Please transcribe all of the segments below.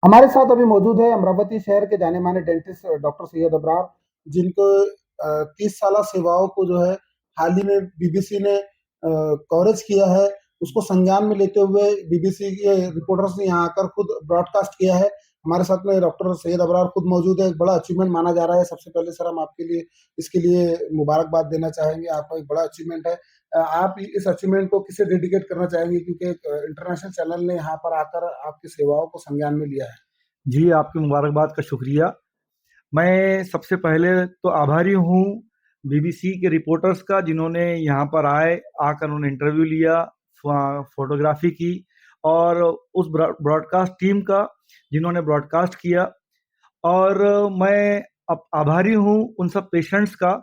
हमारे साथ अभी मौजूद है अमरावती शहर के जाने-माने डेंटिस्ट डॉक्टर सैयद अबरार, जिनको 30 साला सेवाओं को जो है हाल ही में बीबीसी ने कवरेज किया है, उसको संज्ञान में लेते हुए बीबीसी के रिपोर्टर्स ने यहाँ आकर खुद ब्रॉडकास्ट किया है। हमारे साथ में डॉक्टर सैयद अबरार खुद मौजूद है, एक बड़ा अचीवमेंट माना जा रहा है। सबसे पहले सर हम आपके लिए इसके लिए मुबारकबाद देना चाहेंगे, आपका एक बड़ा अचीवमेंट है। आप इस अचीवमेंट को किसे डेडिकेट करना चाहेंगे क्योंकि एक इंटरनेशनल चैनल ने यहाँ पर आकर आपकी सेवाओं को संज्ञान में लिया है। जी, आपकी मुबारकबाद का शुक्रिया। मैं सबसे पहले तो आभारी हूँ बीबीसी के रिपोर्टर्स का, जिन्होंने यहाँ पर आकर उन्होंने इंटरव्यू लिया, फ़ोटोग्राफ़ी की, और उस ब्रॉडकास्ट टीम का जिन्होंने ब्रॉडकास्ट किया। और मैं आभारी हूँ उन सब पेशेंट्स का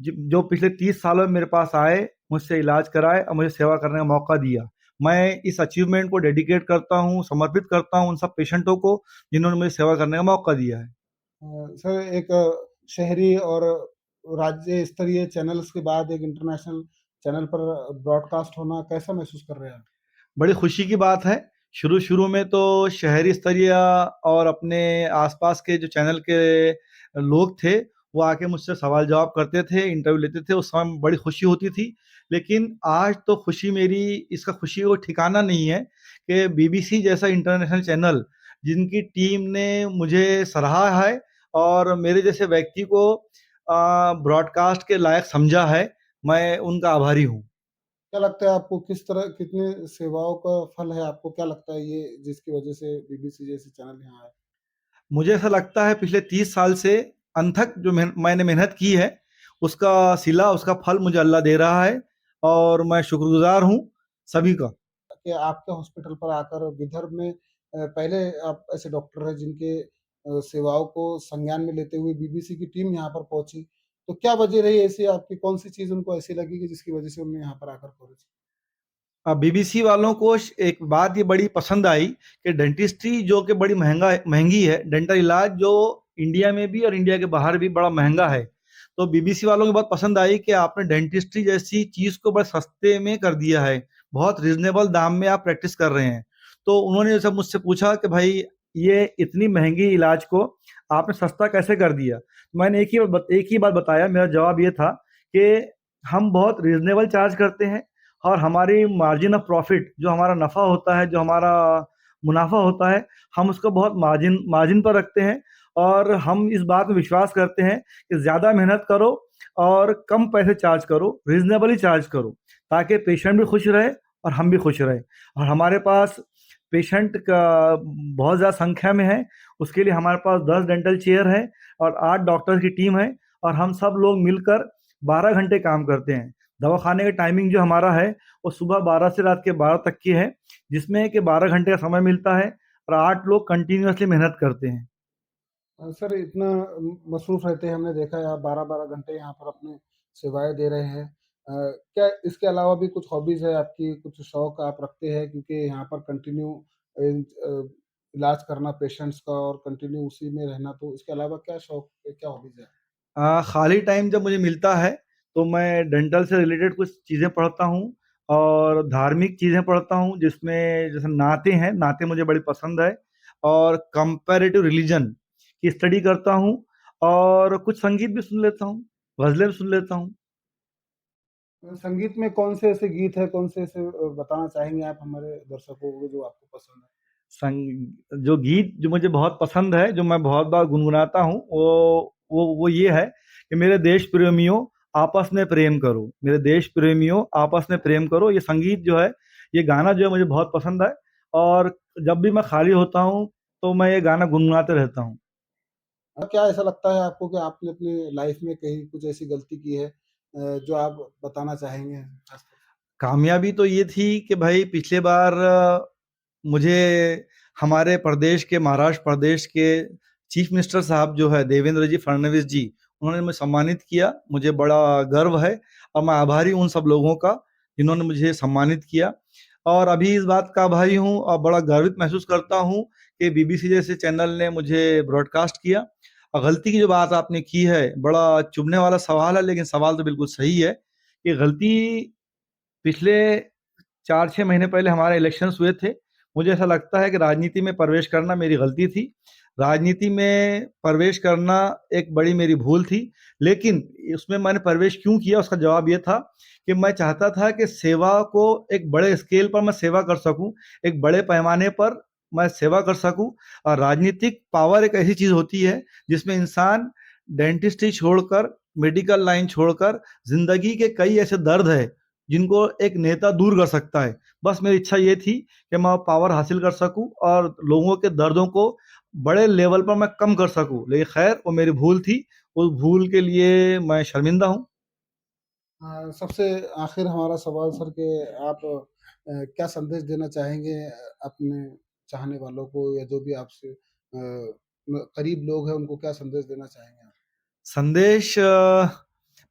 जो पिछले 30 सालों में मेरे पास आए, मुझसे इलाज कराए और मुझे सेवा करने का मौका दिया। मैं इस अचीवमेंट को डेडिकेट करता हूँ, समर्पित करता हूँ उन सब पेशेंटों को जिन्होंने मुझे सेवा करने का मौका दिया है। सर एक शहरी और राज्य स्तरीय चैनल्स के बाद एक इंटरनेशनल चैनल पर ब्रॉडकास्ट होना कैसा महसूस कर रहे हैं आप? बड़ी खुशी की बात है। शुरू-शुरू में तो शहरी स्तरीय और अपने आसपास के जो चैनल के लोग थे, वो आके मुझसे सवाल-जवाब करते थे, इंटरव्यू लेते थे, उस समय बड़ी खुशी होती थी। लेकिन आज तो खुशी मेरी इसका खुशी को ठिकाना नहीं है कि बीबीसी जैसा इंटरनेशनल चैनल, जिनकी टीम ने मुझे सराहा है और मेरे जैसे व्यक्ति को ब्रॉडकास्ट के लायक समझा है, मैं उनका आभारी हूँ। क्या लगता है आपको किस तरह कितने सेवाओं का फल है आपको क्या लगता है ये जिसकी वजह से बीबीसी जैसे चैनल यहाँ आए? मुझे ऐसा लगता है पिछले 30 साल से अनथक जो मैंने मेहनत की है, उसका सिला, उसका फल मुझे अल्लाह दे रहा है और मैं शुक्रगुज़ार हूँ सभी का। कि आपके हॉस्पिटल पर आकर विदर्भ में पहले आप ऐसे डॉक्टर हैं जिनके सेवाओं को संज्ञान में लेते हुए बीबीसी की टीम यहाँ पर पहुँची। तो क्या वजह रही ऐसी आपकी कौन-सी चीज़ उनको ऐसी लगी कि जिसकी वजह से उन्होंने यहाँ पर आकर कवरेज की? बीबीसी वालों को एक बात ये बड़ी पसंद आई कि डेंटिस्ट्री जो कि बड़ी महँगी है, डेंटल इलाज जो इंडिया में भी और इंडिया के बाहर भी बड़ा महँगा है। तो बीबीसी वालों को बहुत पसंद आई कि आपने डेंटिस्ट्री जैसी चीज़ को बड़े सस्ते में कर दिया है, बहुत रीज़नेबल दाम में आप प्रैक्टिस कर रहे हैं। तो उन्होंने जब मुझसे पूछा कि भाई ये इतनी महँगी इलाज को आपने सस्ता कैसे कर दिया? मैंने एक ही बात बताया, मेरा जवाब ये था कि हम बहुत रीज़नेबल चार्ज करते हैं और हमारी मार्जिन ऑफ प्रॉफिट, जो हमारा नफ़ा होता है, जो हमारा मुनाफ़ा होता है, हम उसको बहुत मार्जिन मार्जिन पर रखते हैं और हम इस बात में विश्वास करते हैं कि ज़्यादा मेहनत करो और कम पैसे चार्ज करो, रीज़नेबली चार्ज करो, ताकि पेशेंट भी खुश रहे और हम भी खुश रहें। और हमारे पास पेशेंट का बहुत ज़्यादा संख्या में है, उसके लिए हमारे पास 10 डेंटल चेयर है और 8 डॉक्टर्स की टीम है और हम सब लोग मिलकर 12 घंटे काम करते हैं। दवाखाने का टाइमिंग जो हमारा है, वो सुबह 12 से रात के 12 तक की है, जिसमें कि 12 घंटे का समय मिलता है और 8 लोग कंटिन्यूअसली मेहनत करते हैं। सर इतना मसरूफ़ रहते हैं हमने देखा है आप 12-12 घंटे यहाँ पर अपनी सेवाएँ दे रहे हैं। क्या इसके अलावा भी कुछ हॉबीज़ है आपकी, कुछ शौक आप रखते हैं क्योंकि यहाँ पर कंटिन्यू इलाज करना पेशेंट्स का और कंटिन्यू उसी में रहना, तो इसके अलावा क्या शौक क्या हॉबीज़ है? खाली टाइम जब मुझे मिलता है, तो मैं डेंटल से रिलेटेड कुछ चीज़ें पढ़ता हूँ और धार्मिक चीज़ें पढ़ता हूँ, जिसमें जैसे नाते हैं, नाते मुझे बड़ी पसंद है और कंपैरेटिव रिलिजन की स्टडी करता हूँ और कुछ संगीत भी सुन लेता हूँ, ग़ज़लें भी सुन लेता हूँ। संगीत में कौन से ऐसे गीत हैं, कौन से ऐसे बताना चाहेंगे आप हमारे दर्शकों को जो आपको पसंद है? जो गीत जो मुझे बहुत पसंद है, जो मैं बहुत बार गुनगुनाता हूँ, वो ये है कि मेरे देश प्रेमियों आपस में प्रेम करो, मेरे देश प्रेमियों आपस में प्रेम करो। ये संगीत जो है, ये गाना जो है मुझे बहुत पसंद है और जब भी मैं खाली होता हूँ, तो मैं ये गाना गुनगुनाते रहता हूँ। क्या ऐसा लगता है आपको कि आपने अपनी लाइफ़ में कहीं कुछ ऐसी गलती की है जो आप बताना चाहेंगे खास तौर से? कामयाबी तो ये थी कि भाई पिछले बार मुझे हमारे प्रदेश के महाराष्ट्र प्रदेश के चीफ मिनिस्टर साहब जो है देवेंद्र जी फडणवीस जी, उन्होंने मुझे सम्मानित किया। मुझे बड़ा गर्व है और मैं आभारी हूँ उन सब लोगों का जिन्होंने मुझे सम्मानित किया और अभी इस बात का आभारी हूँ और बड़ा गर्वित महसूस करता हूँ कि बीबीसी जैसे चैनल ने मुझे ब्रॉडकास्ट किया। और गलती की जो बात आपने की है, बड़ा चुभने वाला सवाल है, लेकिन सवाल तो बिल्कुल सही है कि गलती पिछले 4-6 महीने पहले हमारे इलेक्शंस हुए थे। मुझे ऐसा लगता है कि राजनीति में प्रवेश करना मेरी गलती थी। राजनीति में प्रवेश करना एक बड़ी मेरी भूल थी, लेकिन उसमें मैंने प्रवेश क्यों किया उसका जवाब ये था कि मैं चाहता था कि सेवा को एक बड़े स्केल पर मैं सेवा कर सकूँ, एक बड़े पैमाने पर मैं सेवा कर सकूँ। और राजनीतिक पावर एक ऐसी चीज़ होती है जिसमें इंसान डेंटिस्ट्री छोड़कर, मेडिकल लाइन छोड़कर ज़िंदगी के कई ऐसे दर्द हैं, जिनको एक नेता दूर कर सकता है। बस मेरी इच्छा ये थी कि मैं पावर हासिल कर सकूँ और लोगों के दर्दों को बड़े लेवल पर मैं कम कर सकूँ। लेकिन खैर वो मेरी भूल थी, उस भूल के लिए मैं शर्मिंदा हूँ। सबसे आखिर हमारा सवाल सर कि आप क्या संदेश देना चाहेंगे अपने चाहने वालों को या जो भी आपसे करीब लोग हैं उनको क्या संदेश देना चाहेंगे आप? संदेश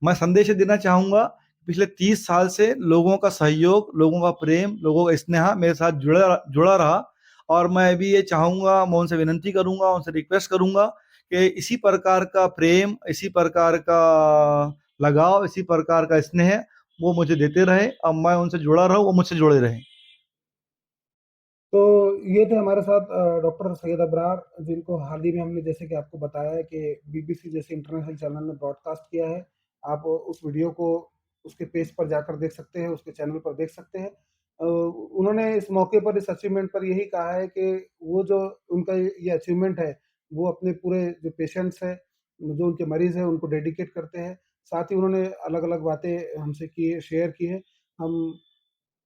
मैं संदेश ये देना चाहूँगा, पिछले 30 साल से लोगों का सहयोग, लोगों का प्रेम, लोगों का स्नेह मेरे साथ जुड़ा जुड़ा रहा और मैं भी ये चाहूँगा, मैं उनसे विनती करूँगा, उनसे रिक्वेस्ट करूँगा कि इसी प्रकार का प्रेम, इसी प्रकार का लगाव, इसी प्रकार का स्नेह वो मुझे देते रहें और मैं उनसे जुड़ा रहूँ, वो मुझसे जुड़े रहें। तो ये थे हमारे साथ डॉक्टर सैयद अबरार, जिनको हाल ही में हमने जैसे कि आपको बताया है कि बीबीसी जैसे इंटरनेशनल चैनल ने ब्रॉडकास्ट किया है। आप उस वीडियो को उसके पेज पर जाकर देख सकते हैं, उसके चैनल पर देख सकते हैं। उन्होंने इस मौके पर इस अचीवमेंट पर यही कहा है कि वो जो उनका ये अचीवमेंट है, वो अपने पूरे जो पेशेंट्स हैं, जो उनके मरीज़ हैं, उनको डेडिकेट करते हैं। साथ ही उन्होंने अलग-अलग बातें हमसे की शेयर की हैं। हम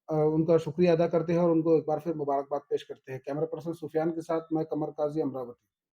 उनका शुक्रिया अदा करते हैं और उनको एक बार फिर मुबारकबाद पेश करते हैं। कैमरा पर्सन सुफियान के साथ मैं कमर काज़ी, अमरावती।